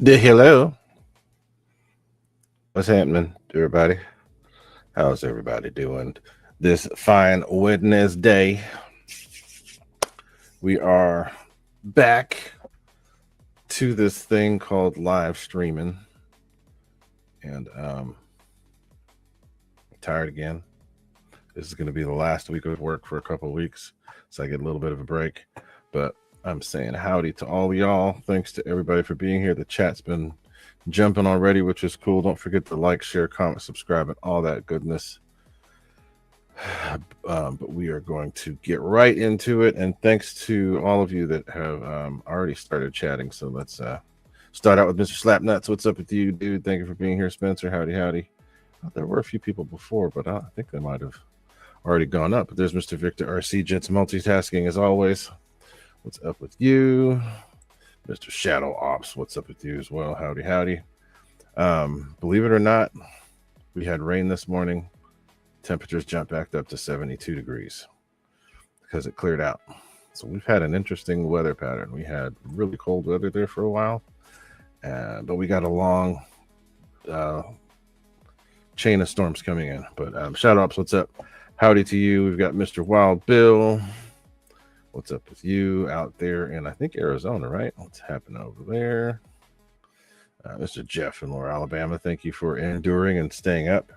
Hello. What's happening, everybody? How's everybody doing this fine Wednesday? We are back to this thing called live streaming. And I'm tired again. This is going to be the last week of work for a couple of weeks, so I get a little bit of a break. But I'm saying howdy to all y'all. Thanks to everybody for being here. The chat's been jumping already, which is cool. Don't forget to like, share, comment, subscribe, and all that goodness. But we are going to get right into it. And thanks to all of you that have already started chatting. So let's start out with Mr. Slapnuts. What's up with you, dude? Thank you for being here, Spencer. Howdy, howdy. There were a few people before, but I think they might have already gone up. But there's Mr. Victor RC. Jets multitasking as always. What's up with you? Mr. Shadow Ops, what's up with you as well? Howdy, howdy. Believe it or not, we had rain this morning. Temperatures jumped back up to 72 degrees because it cleared out. So we've had an interesting weather pattern. We had really cold weather there for a while, but we got a long chain of storms coming in. But Shadow Ops, what's up? Howdy to you. We've got Mr. Wild Bill. What's up with you out there in, I think, Arizona, right? What's happening over there? Mr. Jeff in Lower Alabama, thank you for enduring and staying up,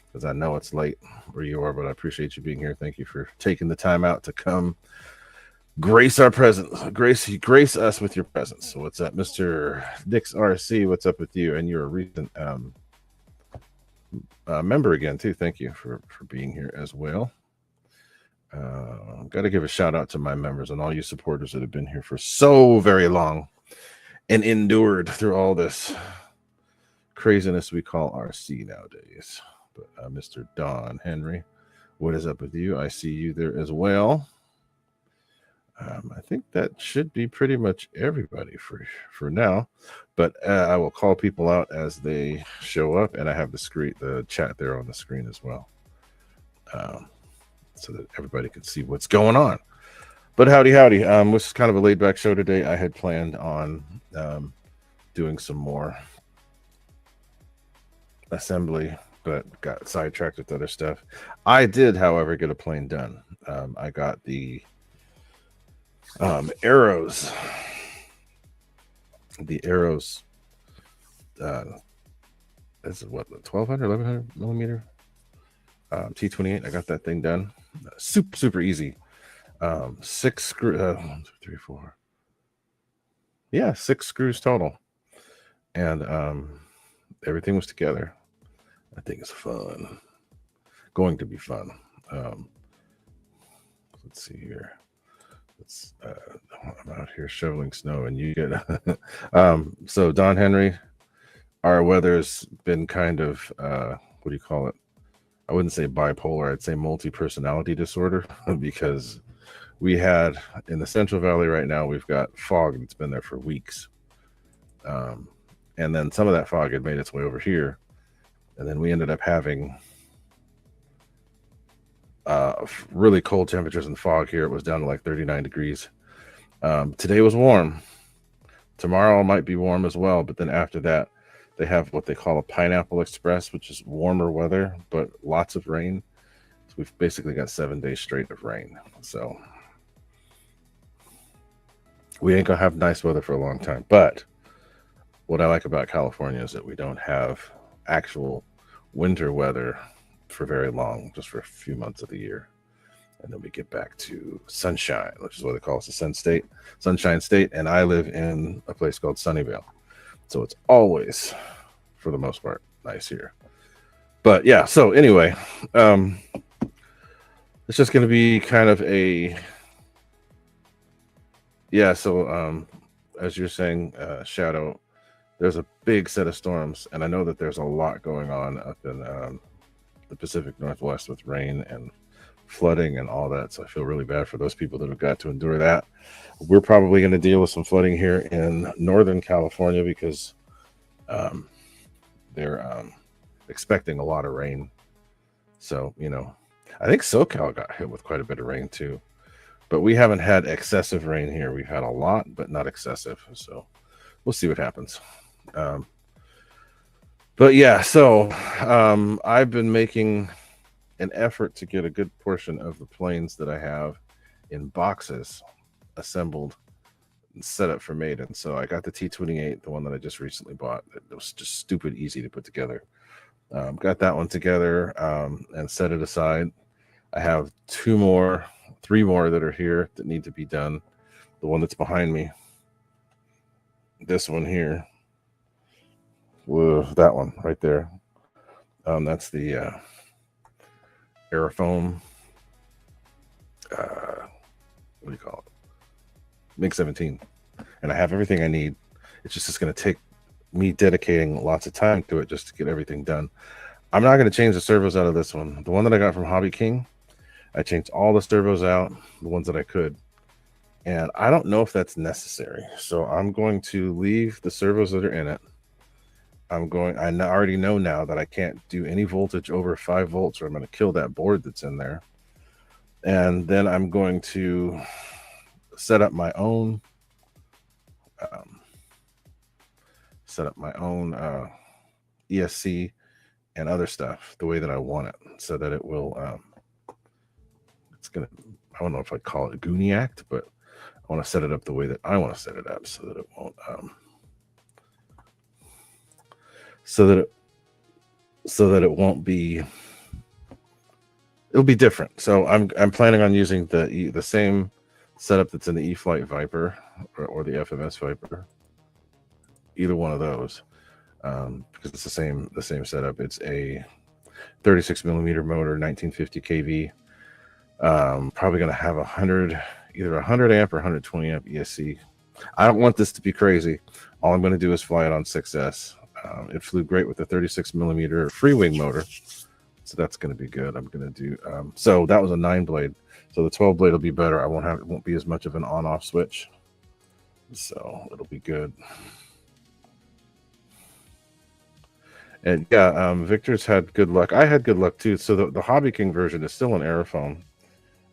because I know it's late where you are, but I appreciate you being here. Thank you for taking the time out to come grace our presence. Grace us with your presence. So what's up, Mr. Dix RC? What's up with you? And you're a recent member again, too. Thank you for being here as well. Got to give a shout out to my members and all you supporters that have been here for so very long and endured through all this craziness we call RC nowadays. But Mr. Don Henry, what is up with you? I see you there as well. I think that should be pretty much everybody for now, but I will call people out as they show up, and I have the chat there on the screen as well. So that everybody can see what's going on. But howdy. This is kind of a laid back show today. I had planned on doing some more assembly, but got sidetracked with other stuff. I did, however, get a plane done. I got the arrows. The arrows. This is what, 1200, 1100 millimeter T28. I got that thing done. Super easy. 6 screws. 1, 2, 3, 4. Yeah, 6 screws total, and everything was together. I think it's fun. Going to be fun. Let's see here. I'm out here shoveling snow, and you get. So Don Henry, our weather's been kind of what do you call it? I wouldn't say bipolar. I'd say multi-personality disorder, because we had in the Central Valley right now, we've got fog that's been there for weeks. And then some of that fog had made its way over here. And then we ended up having really cold temperatures and fog here. It was down to like 39 degrees. Today was warm. Tomorrow might be warm as well. But then after that, they have what they call a Pineapple Express, which is warmer weather, but lots of rain. So we've basically got 7 days straight of rain. So we ain't gonna have nice weather for a long time. But what I like about California is that we don't have actual winter weather for very long, just for a few months of the year. and then we get back to Sunshine, which is what they call us, the Sunshine State, and I live in a place called Sunnyvale, so it's always, for the most part, nice here. But yeah, so anyway, it's just going to be kind of a, yeah, so as you're saying, Shadow, there's a big set of storms, and I know that there's a lot going on up in the Pacific Northwest with rain and flooding and all that, so I feel really bad for those people that have got to endure that. We're probably going to deal with some flooding here in Northern California because they're expecting a lot of rain. So, you know, I think SoCal got hit with quite a bit of rain too, but we haven't had excessive rain here. We've had a lot, but not excessive. So we'll see what happens. But yeah, so I've been making an effort to get a good portion of the planes that I have in boxes assembled and set up for maiden. So I got the T-28, the one that I just recently bought. It was just stupid easy to put together. Got that one together and set it aside. I have three more that are here that need to be done. The one that's behind me, this one here, that one right there. That's the aerofoam. What do you call it? MiG-17, and I have everything I need. It's just going to take me dedicating lots of time to it just to get everything done. I'm not going to change the servos out of this one. The one that I got from Hobby King, I changed all the servos out, the ones that I could, and I don't know if that's necessary. So I'm going to leave the servos that are in it. I already know now that I can't do any voltage over 5 volts or I'm going to kill that board that's in there. And then I'm going to set up my own ESC and other stuff the way that I want it, so that it will I don't know if I'd call it Gooniac, but I want to set it up the way that I want to set it up, so that it won't it'll be different. So I'm planning on using the same setup that's in the E-Flight Viper or the FMS Viper, either one of those, because it's the same setup. It's a 36 millimeter motor, 1950 kV. Probably going to have either 100 amp or 120 amp ESC. I don't want this to be crazy. All I'm going to do is fly it on 6S. It flew great with the 36 millimeter free wing motor, so that's going to be good. I'm going to do so that was a 9-blade, so the 12-blade will be better. It won't be as much of an on-off switch, so it'll be good. And yeah, Victor's had good luck. I had good luck too. So the Hobby King version is still an aerofoam.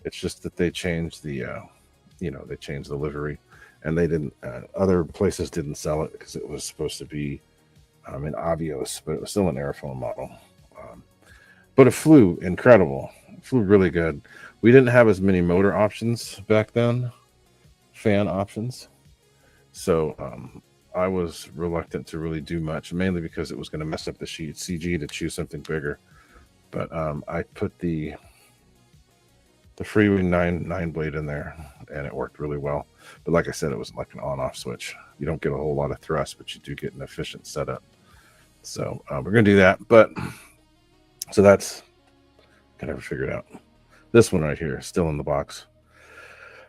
It's just that they changed the they changed the livery, and they didn't other places didn't sell it because it was supposed to be in Avios, but it was still an airfoam model. But it flew incredible. It flew really good. We didn't have as many motor options back then, fan options. So I was reluctant to really do much, mainly because it was going to mess up the CG to choose something bigger. But I put the Freewing 9-blade in there, and it worked really well. But like I said, it was like an on-off switch. You don't get a whole lot of thrust, but you do get an efficient setup. So we're going to do that. But so that's can never figure it out. This one right here is still in the box.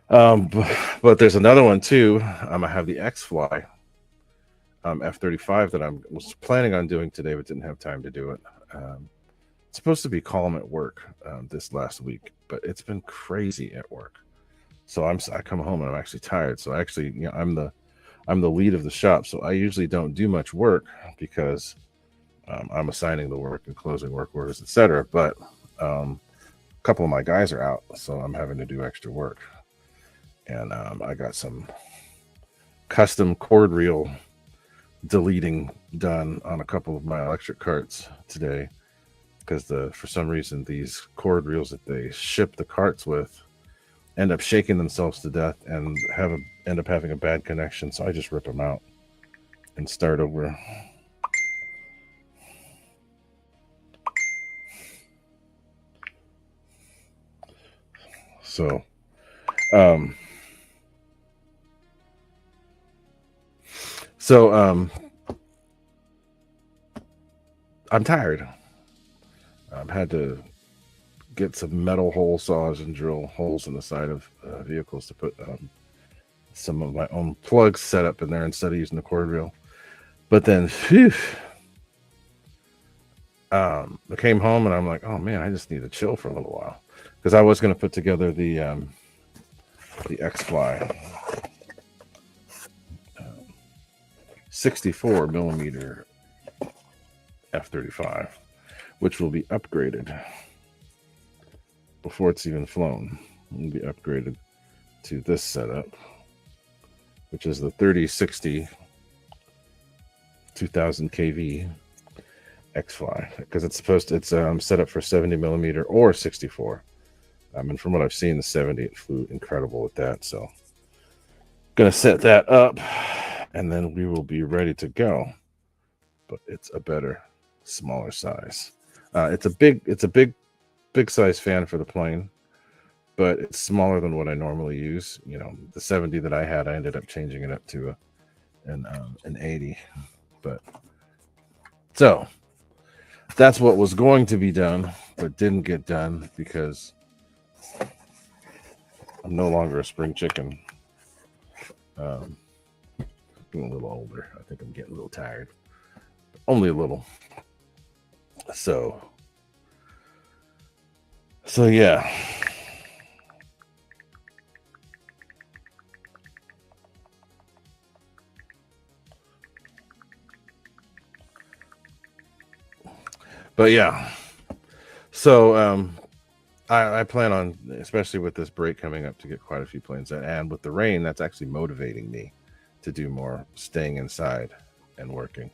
But there's another one too. I have the X-Fly F-35 that I was planning on doing today, but didn't have time to do it. It's supposed to be calm at work this last week, but it's been crazy at work. So I come home and I'm actually tired. So actually, I'm the lead of the shop. So I usually don't do much work because I'm assigning the work and closing work orders, etc. But a couple of my guys are out, so I'm having to do extra work. And I got some custom cord reel deleting done on a couple of my electric carts today, because for some reason these cord reels that they ship the carts with end up shaking themselves to death and end up having a bad connection. So I just rip them out and start over. Um, so I'm tired. I've had to get some metal hole saws and drill holes in the side of vehicles to put some of my own plugs set up in there instead of using the cord reel. But then, phew, I came home and I'm like, oh man, I just need to chill for a little while, because I was going to put together the X-Fly 64 millimeter F-35, which will be upgraded before it's even flown. It will be upgraded to this setup, which is the 3060 2000 kV X-Fly, because it's set up for 70 millimeter or 64. And from what I've seen, the 70, it flew incredible with that. So gonna set that up, and then we will be ready to go. But it's a better, smaller size. It's a big size fan for the plane, but it's smaller than what I normally use. You know, the 70 that I had, I ended up changing it up to an 80. But so that's what was going to be done, but didn't get done because I'm no longer a spring chicken. I'm getting a little older. I think I'm getting a little tired. Only a little. So yeah. But yeah. So I plan on, especially with this break coming up, to get quite a few planes. And with the rain, that's actually motivating me to do more staying inside and working.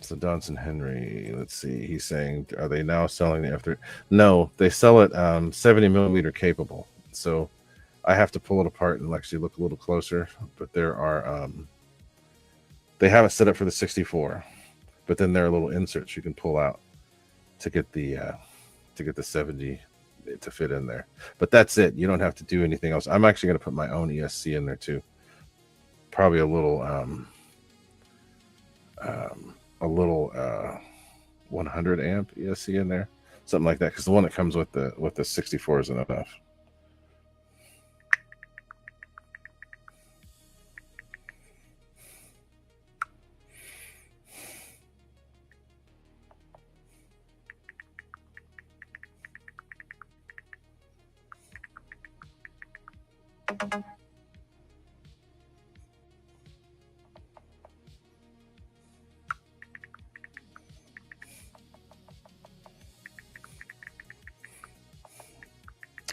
So Donson Henry, let's see, he's saying, are they now selling the F-3? No, they sell it 70 millimeter capable. So I have to pull it apart and actually look a little closer. But there are, they have it set up for the 64, but then there are little inserts you can pull out to get the 70 to fit in there. But that's it. You don't have to do anything else. I'm actually going to put my own ESC in there too. Probably a little 100 amp ESC in there, something like that, because the one that comes with the 64 isn't enough.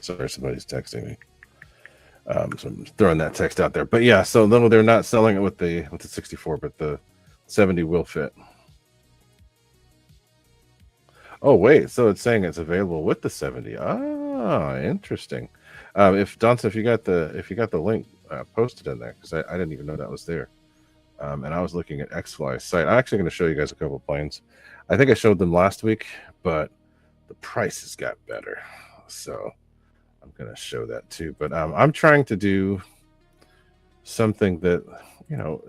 Sorry, somebody's texting me. So I'm throwing that text out there. But yeah, so no, they're not selling it with the 64, but the 70 will fit. Oh wait, so it's saying it's available with the 70. Ah, interesting. If Johnson, if you got the link posted in there, because I didn't even know that was there. And I was looking at X-Fly's site. I'm actually going to show you guys a couple of planes. I think I showed them last week, but the prices got better. So I'm going to show that too. But I'm trying to do something that, you know,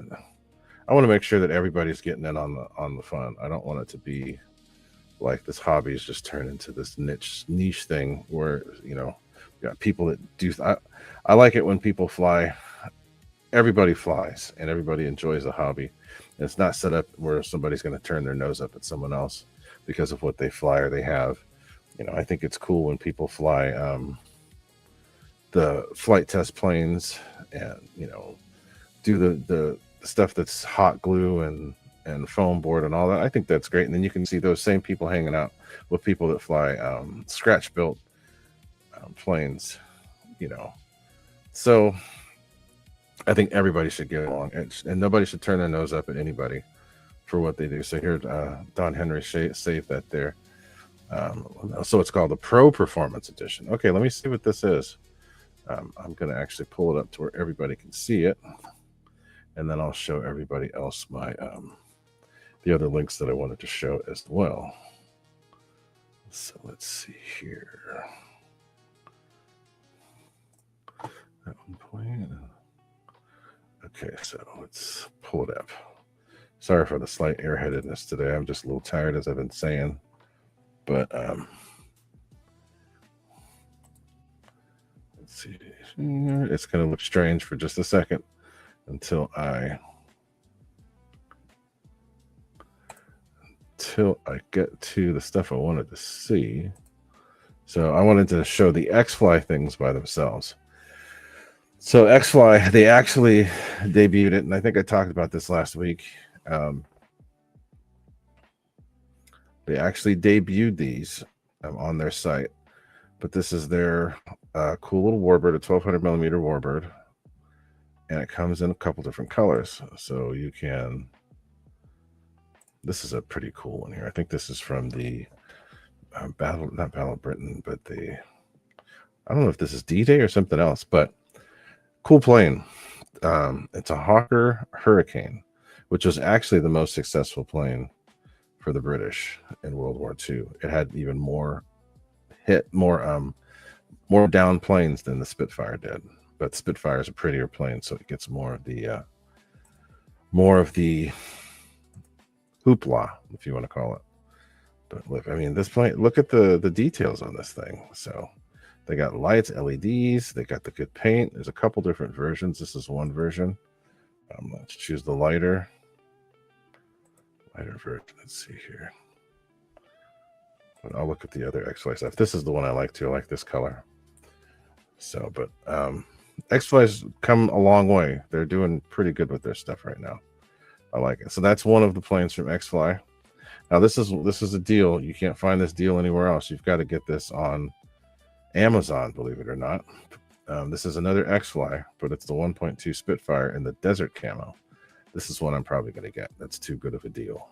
I want to make sure that everybody's getting in on the fun. I don't want it to be like this hobby is just turned into this niche thing where, you know, you got people that do. I like it when people fly. Everybody flies and everybody enjoys the hobby. And it's not set up where somebody's going to turn their nose up at someone else because of what they fly or they have. You know, I think it's cool when people fly the flight test planes and, you know, do the stuff that's hot glue and foam board and all that. I think that's great. And then you can see those same people hanging out with people that fly scratch built planes, you know. So I think everybody should get along, and nobody should turn their nose up at anybody for what they do. So here, Don Henry saved that there. So it's called the Pro Performance Edition. Okay, let me see what this is. I'm going to actually pull it up to where everybody can see it, and then I'll show everybody else my the other links that I wanted to show as well. So let's see here. That one plane. Okay, so let's pull it up. Sorry for the slight airheadedness today. I'm just a little tired, as I've been saying. But let's see. It's going to look strange for just a second until I get to the stuff I wanted to see. So I wanted to show the X-Fly things by themselves. So X-Fly, they actually debuted it, and I think I talked about this last week. They actually debuted these on their site, but this is their cool little warbird, a 1200 millimeter warbird, and it comes in a couple different colors. So you can. This is a pretty cool one here. I think this is from the not Battle of Britain, but I don't know if this is D-Day or something else, but cool plane. It's a Hawker Hurricane, which was actually the most successful plane for the British in World War II. It had even more down planes than the Spitfire did, but Spitfire is a prettier plane, so it gets more of the hoopla, if you want to call it. But look, I mean, this plane, look at the details on this thing. So they got lights, LEDs, they got the good paint. There's a couple different versions. This is one version. Let's choose the lighter version. Let's see here. But I'll look at the other X-Fly stuff. This is the one I like too. I like this color. So, but X-Fly's come a long way. They're doing pretty good with their stuff right now. I like it. So that's one of the planes from X-Fly. Now this is a deal. You can't find this deal anywhere else. You've got to get this on Amazon, believe it or not. This is another X-Fly, but it's the 1.2 Spitfire in the desert camo. This is one I'm probably going to get. That's too good of a deal.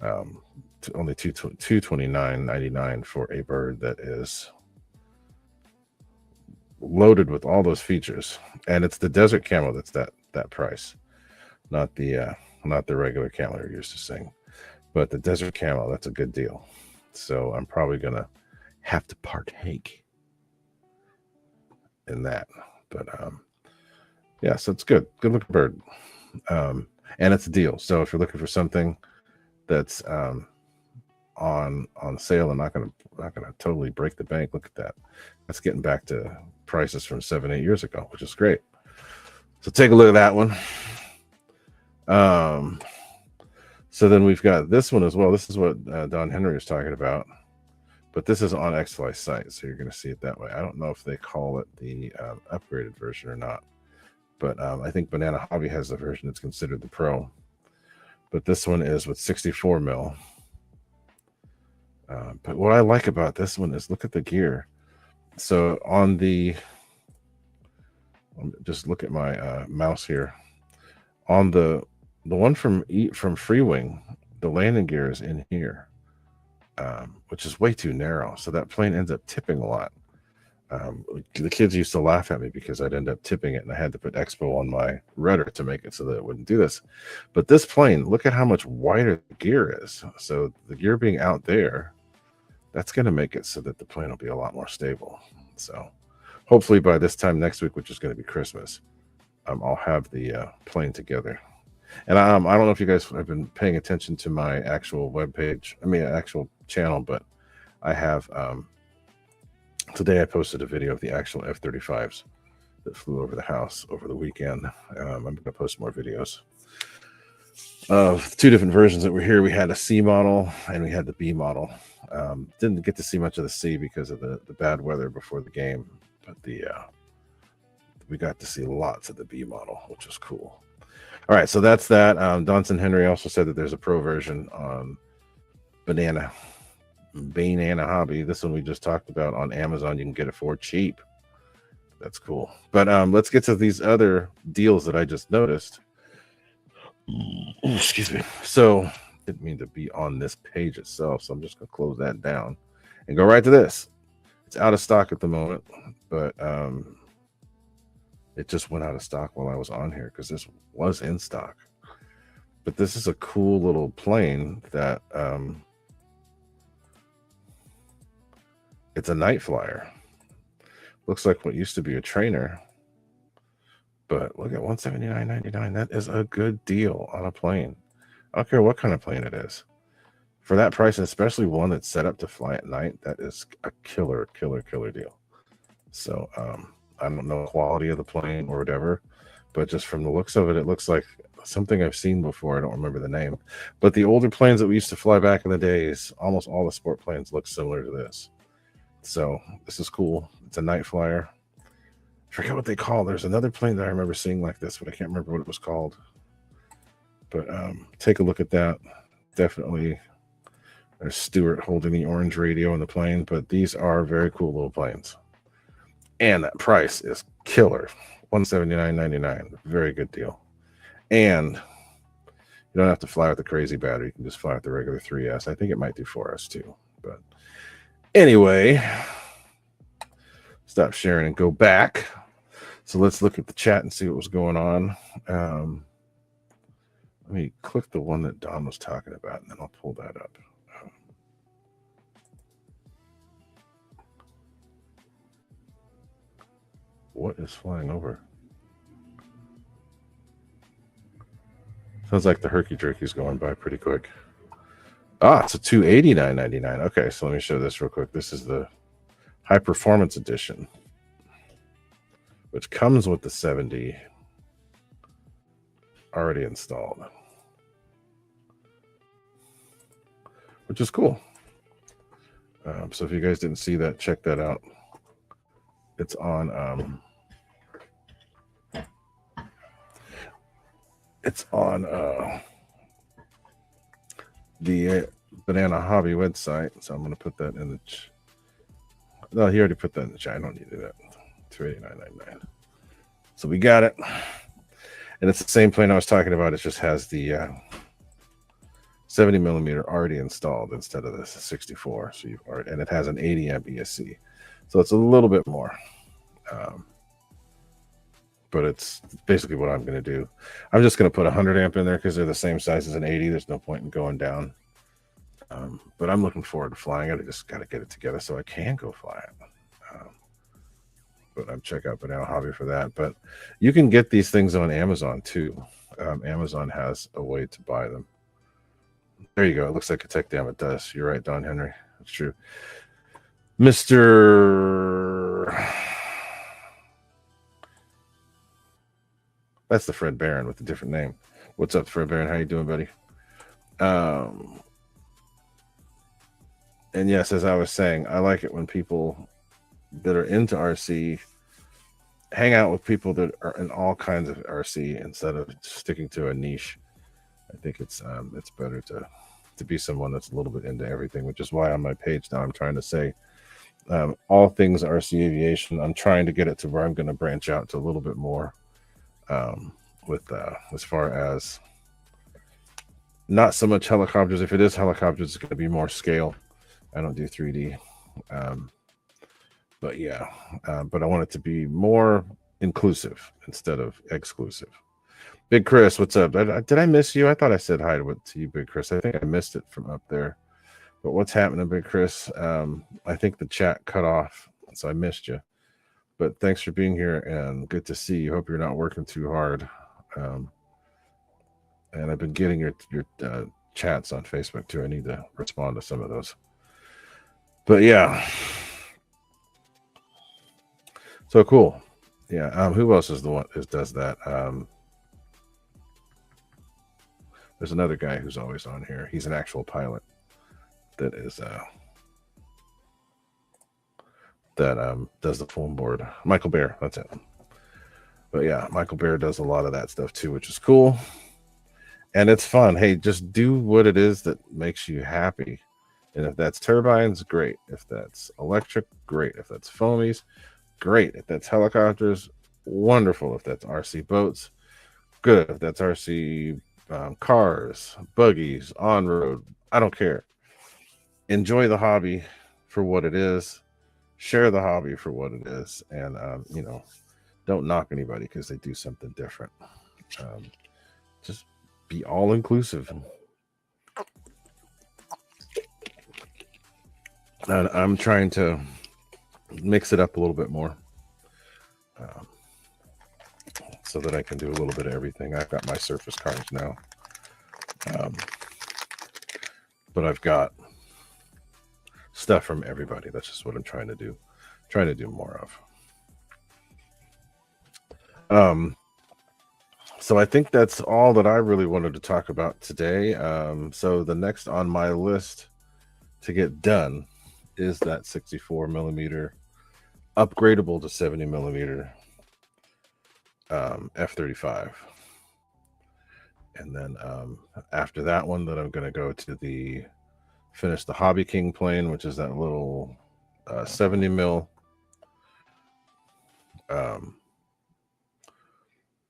Only $229.99 for a bird that is loaded with all those features, and it's the desert camo that's that price, not the regular camo you're used to seeing, but the desert camo. That's a good deal. So I'm probably gonna have to partake in that. But yeah, so it's good looking bird, and it's a deal. So if you're looking for something that's on sale and not gonna totally break the bank, look at that. That's getting back to prices from 7-8 years ago, which is great. So take a look at that one. So then we've got this one as well. This is what Don Henry was talking about, but this is on X-Fly's site, so you're going to see it that way. I don't know if they call it the upgraded version or not, but I think Banana Hobby has the version that's considered the Pro. But this one is with 64 mil. But what I like about this one is look at the gear. So on just look at my mouse here. On the one from Freewing, the landing gear is in here, which is way too narrow. So that plane ends up tipping a lot. The kids used to laugh at me because I'd end up tipping it, and I had to put Expo on my rudder to make it so that it wouldn't do this. But this plane, look at how much wider the gear is. So the gear being out there, that's going to make it so that the plane will be a lot more stable. So hopefully by this time next week, which is going to be Christmas, I'll have the plane together. And I don't know if you guys have been paying attention to my actual webpage, actual channel, but I have today I posted a video of the actual F-35s that flew over the house over the weekend. I'm going to post more videos of two different versions that were here. We had a C model and we had the B model. Didn't get to see much of the C because of the bad weather before the game, but we got to see lots of the B model, which was cool. All right, so that's that. Donson Henry also said that there's a Pro version on Banana Hobby. This one we just talked about on Amazon. You can get it for cheap. That's cool. But let's get to these other deals that I just noticed. Excuse me. So didn't mean to be on this page itself, so I'm just gonna close that down and go right to this. It's out of stock at the moment, but it just went out of stock while I was on here because this was in stock. But this is a cool little plane that it's a night flyer. Looks like what used to be a trainer. But look at $179.99. That is a good deal on a plane. I don't care what kind of plane it is. For that price, especially one that's set up to fly at night, that is a killer deal. So I don't know the quality of the plane or whatever, but just from the looks of it, it looks like something I've seen before. I don't remember the name. But the older planes that we used to fly back in the days, almost all the sport planes look similar to this. So this is cool. It's a night flyer. I forget what they call. There's another plane that I remember seeing like this, but I can't remember what it was called. But take a look at that. Definitely there's Stuart holding the orange radio in the plane, but these are very cool little planes. And that price is killer. $179.99. Very good deal. And you don't have to fly with the crazy battery. You can just fly with the regular 3S. I think it might do 4S too. But anyway, stop sharing and go back. So let's look at the chat and see what was going on. Let me click the one that Don was talking about, and then I'll pull that up. What is flying over? Sounds like the herky jerky's going by pretty quick. Ah, it's a $289.99. Okay, so let me show this real quick. This is the high performance edition, which comes with the 70 already installed, which is cool. So if you guys didn't see that, check that out. It's on the Banana Hobby website. So I'm going to put that in the no, he already put that in the chat. I don't need to do that. $289.99. So we got it. And it's the same plane I was talking about. It just has the 70 millimeter already installed instead of the 64. So you've already, and it has an 80 amp ESC. So it's a little bit more. But it's basically what I'm going to do. I'm just going to put 100 amp in there because they're the same size as an 80. There's no point in going down. But I'm looking forward to flying it. I just got to get it together so I can go fly it. But I'm check out Banana Hobby for that. But you can get these things on Amazon too. Amazon has a way to buy them. There you go. It looks like a tech dam. It does. You're right, Don Henry. That's true. That's the Fred Barron with a different name. What's up, Fred Barron? How you doing, buddy? And yes, as I was saying, I like it when people that are into RC hang out with people that are in all kinds of RC instead of sticking to a niche. I think it's better to be someone that's a little bit into everything, which is why on my page now I'm trying to say all things RC aviation. I'm trying to get it to where I'm going to branch out to a little bit more with as far as not so much helicopters. If it is helicopters, it's going to be more scale. I don't do 3D. But yeah, but I want it to be more inclusive instead of exclusive. Big Chris, what's up? Did I miss you? I thought I said hi to you, Big Chris. I think I missed it from up there. But what's happening, Big Chris? I think the chat cut off, so I missed you. But thanks for being here, and good to see you. Hope you're not working too hard. And I've been getting your chats on Facebook too. I need to respond to some of those. But yeah. So cool. Yeah. Who else is the one who does that? There's another guy who's always on here. He's an actual pilot that is does the foam board. Michael Bear, that's it. But yeah, Michael Bear does a lot of that stuff too, which is cool. And it's fun. Hey, just do what it is that makes you happy. And if that's turbines, great. If that's electric, great. If that's foamies, great. If that's helicopters, wonderful. If that's RC boats, good. If that's RC cars, buggies, on-road, I don't care. Enjoy the hobby for what it is. Share the hobby for what it is. And, don't knock anybody because they do something different. Just be all-inclusive. And I'm trying to mix it up a little bit more. so that I can do a little bit of everything. I've got my surface cars now, but I've got stuff from everybody. That's just what I'm trying to do. Trying to do more of. So I think that's all that I really wanted to talk about today. So the next on my list to get done is that 64 millimeter upgradable to 70 millimeter F-35. And then after that one, then I'm going to go to finish the Hobby King plane, which is that little 70 mil.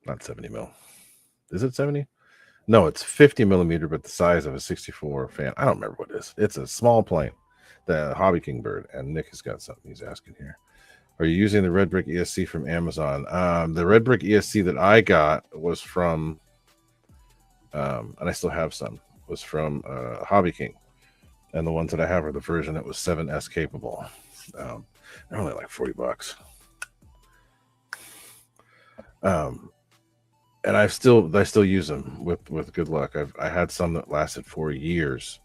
Not 70 mil. Is it 70? No, it's 50 millimeter, but the size of a 64 fan. I don't remember what it is. It's a small plane, the Hobby King bird. And Nick has got something he's asking here. Are you using the red brick ESC from Amazon? The red brick ESC that I got was from, and I still have some, was from Hobby King. And the ones that I have are the version that was 7S capable. They're only like $40. And I still use them with good luck. I had some that lasted for years.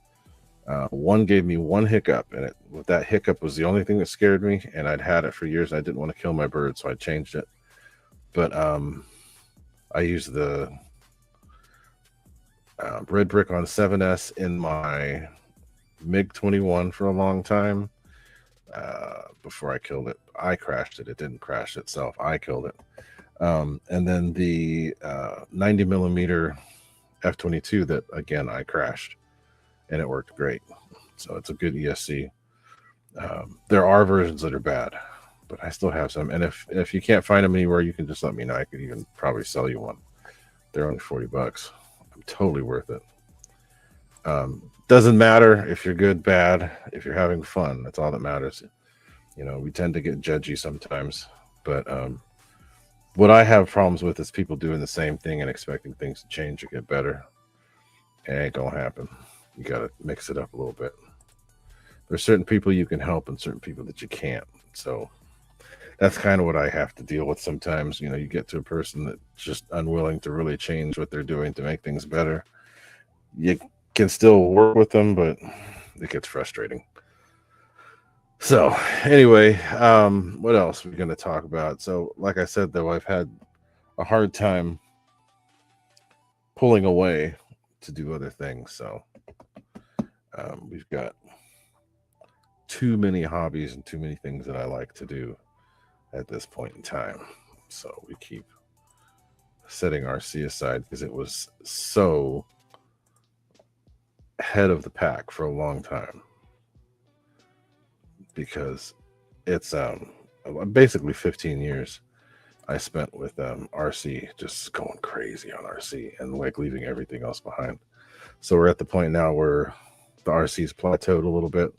One gave me one hiccup, and that hiccup was the only thing that scared me. And I'd had it for years. And I didn't want to kill my bird, so I changed it. But I used the red brick on 7S in my MiG-21 for a long time. Before I killed it, I crashed it. It didn't crash itself. I killed it. And then the 90 millimeter F-22 that, again, I crashed, and it worked great. So it's a good ESC. There are versions that are bad, but I still have some. And if you can't find them anywhere, you can just let me know. I could even probably sell you one. They're only $40. I'm totally worth it. Doesn't matter if you're good, bad, if you're having fun. That's all that matters. You know, we tend to get judgy sometimes, but what I have problems with is people doing the same thing and expecting things to change or get better. It ain't gonna happen. You gotta mix it up a little bit. There's certain people you can help and certain people that you can't. So that's kind of what I have to deal with sometimes. You know, you get to a person that's just unwilling to really change what they're doing to make things better. You can still work with them, but it gets frustrating. So anyway, what else are we going to talk about? So like I said, though, I've had a hard time pulling away to do other things. So we've got too many hobbies and too many things that I like to do at this point in time. So we keep setting RC aside because it was so head of the pack for a long time. Because it's basically 15 years I spent with RC, just going crazy on RC and like leaving everything else behind. So we're at the point now where the RC's plateaued a little bit,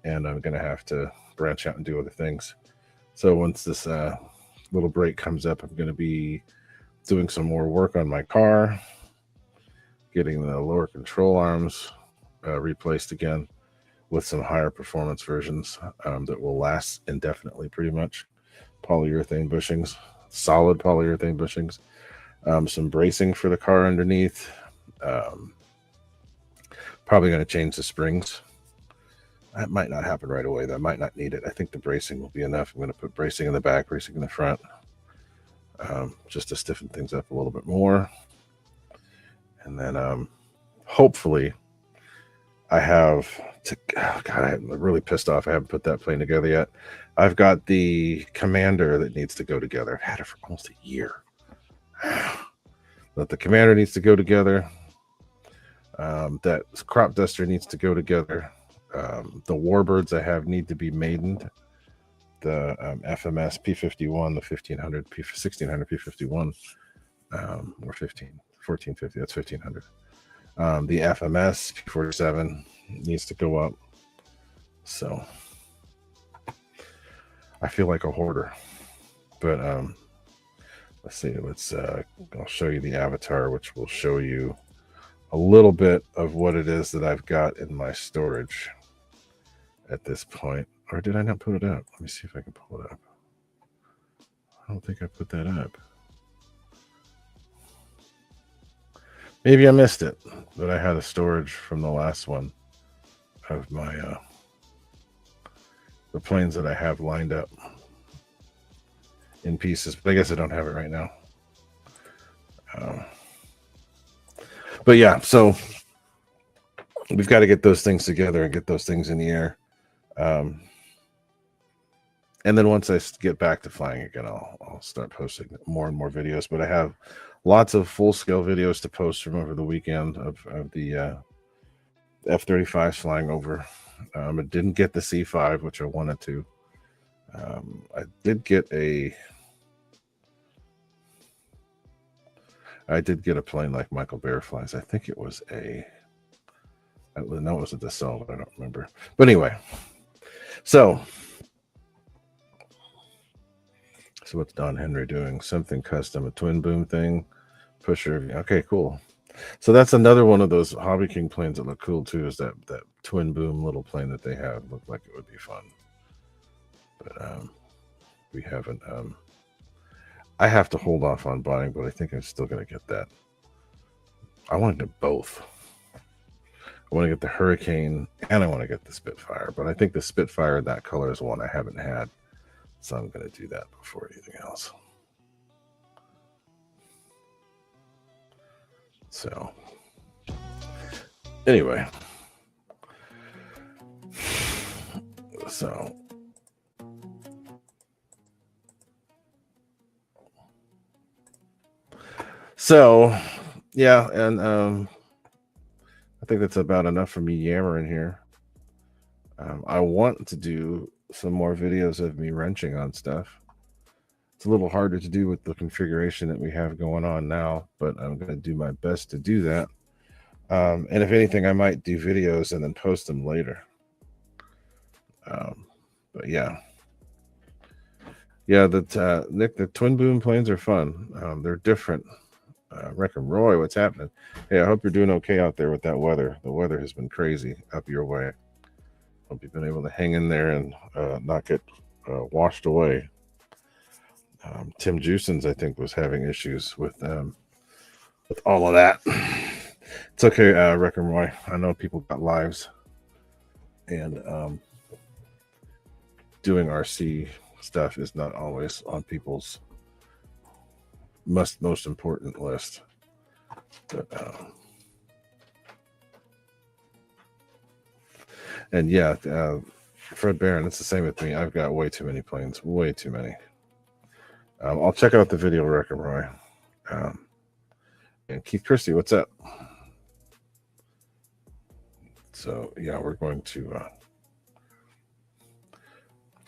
and I'm going to have to branch out and do other things. So once this little break comes up, I'm going to be doing some more work on my car, getting the lower control arms replaced again, with some higher performance versions that will last indefinitely, pretty much. Polyurethane bushings, solid polyurethane bushings, some bracing for the car underneath. Probably going to change the springs. That might not happen right away. That might not need it. I think the bracing will be enough. I'm going to put bracing in the back, bracing in the front, just to stiffen things up a little bit more. And then hopefully I have to, oh God, I'm really pissed off. I haven't put that plane together yet. I've got the Commander that needs to go together. I've had it for almost a year. But the Commander needs to go together. That crop duster needs to go together. The Warbirds I have need to be maidened. The FMS P51, the 1500, P1600, P51, or 1450, that's 1500. The FMS P47 needs to go up. So I feel like a hoarder. But let's see. I'll show you the avatar, which will show you a little bit of what it is that I've got in my storage at this point. Or did I not put it up? Let me see if I can pull it up. I don't think I put that up. Maybe I missed it, but I had a storage from the last one of my the planes that I have lined up in pieces, but I guess I don't have it right now. But yeah, so we've got to get those things together and get those things in the air. And then once I get back to flying again, I'll start posting more and more videos. But I have lots of full-scale videos to post from over the weekend of the F-35s flying over. I didn't get the C5, which I wanted to. I did get a plane like Michael Bear flies. I think it was no, it was a Dassault, but I don't remember. But anyway, so what's Don Henry doing? Something custom, a twin boom thing, pusher. Okay, cool. So that's another one of those Hobby King planes that look cool too. Is that twin boom little plane that they have? Looked like it would be fun, but we haven't. I have to hold off on buying, but I think I'm still gonna get that. I want to get both. I want to get the Hurricane and I want to get the Spitfire, but I think the Spitfire in that color is one I haven't had, so I'm going to do that before anything else. So anyway, so yeah, and I think that's about enough for me yammering here. I want to do some more videos of me wrenching on stuff. It's a little harder to do with the configuration that we have going on now, but I'm going to do my best to do that. And if anything, I might do videos and then post them later. But yeah, that Nick, the twin boom planes are fun. They're different. Reckon Roy, what's happening? Hey, I hope you're doing okay out there with that weather. The weather has been crazy up your way. Hope you've been able to hang in there and not get washed away. Tim Jusins, I think, was having issues with all of that. It's okay, Reckon Roy. I know people got lives, and doing RC stuff is not always on people's most important list. But and yeah, Fred Barron, it's the same with me. I've got way too many planes, way too many. I'll check out the video, Reckon Roy. And Keith Christie, what's up? So yeah, we're gonna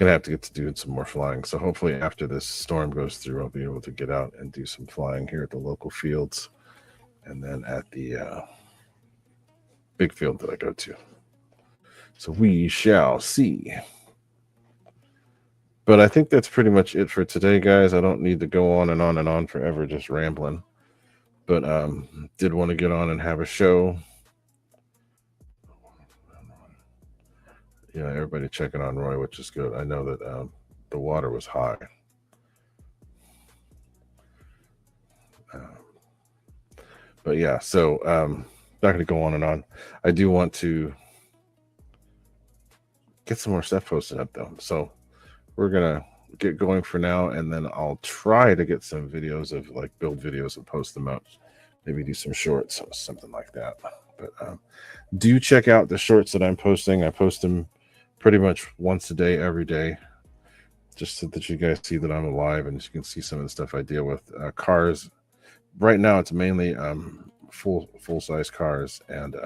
have to get to doing some more flying. So hopefully after this storm goes through, I'll be able to get out and do some flying here at the local fields, and then at the big field that I go to. So we shall see. But I think that's pretty much it for today, guys. I don't need to go on and on and on forever just rambling. But did want to get on and have a show. Yeah, everybody checking on Roy, which is good. I know that the water was high. But yeah, so not going to go on and on. I do want to get some more stuff posted up, though. So we're going to get going for now, and then I'll try to get some videos of like build videos and post them up. Maybe do some shorts or something like that. But do check out the shorts that I'm posting. I post them pretty much once a day, every day, just so that you guys see that I'm alive and you can see some of the stuff I deal with. Cars, right now it's mainly full-size cars and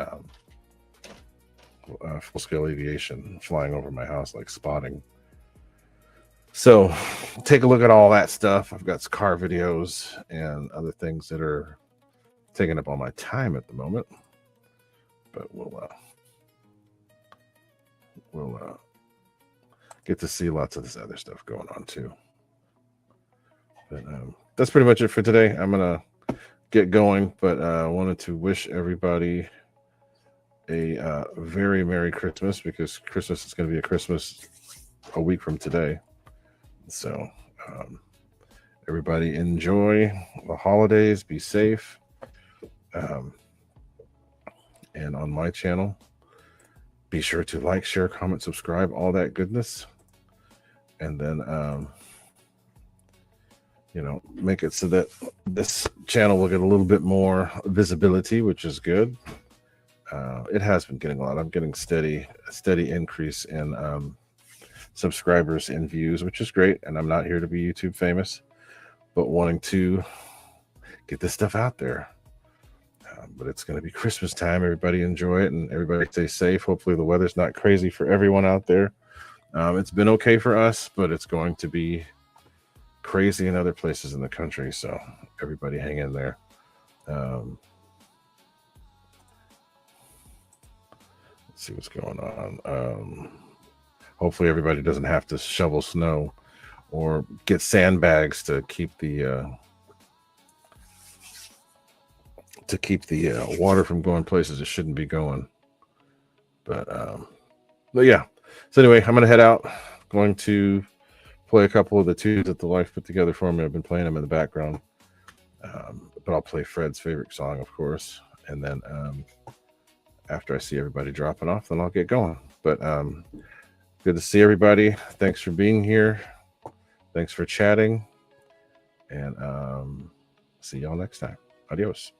full-scale aviation flying over my house, like spotting. So take a look at all that stuff. I've got car videos and other things that are taking up all my time at the moment, but we'll get to see lots of this other stuff going on too. But that's pretty much it for today. I'm gonna get going, but I wanted to wish everybody a very Merry Christmas, because Christmas is going to be a week from today. So everybody enjoy the holidays. Be safe. And on my channel, be sure to like, share, comment, subscribe, all that goodness. And then, make it so that this channel will get a little bit more visibility, which is good. It has been getting a lot. I'm getting a steady increase in subscribers and views, which is great. And I'm not here to be YouTube famous, but wanting to get this stuff out there. But it's going to be Christmas time. Everybody enjoy it, and everybody stay safe. Hopefully the weather's not crazy for everyone out there. It's been okay for us, but it's going to be crazy in other places in the country. So everybody hang in there. Let's see what's going on. Hopefully everybody doesn't have to shovel snow or get sandbags to keep the water from going places it shouldn't be going. But yeah. So anyway, I'm gonna head out. Going to play a couple of the tunes that the wife put together for me. I've been playing them in the background, but I'll play Fred's favorite song, of course. And then after I see everybody dropping off, then I'll get going. But good to see everybody. Thanks for being here. Thanks for chatting, and see y'all next time. Adios.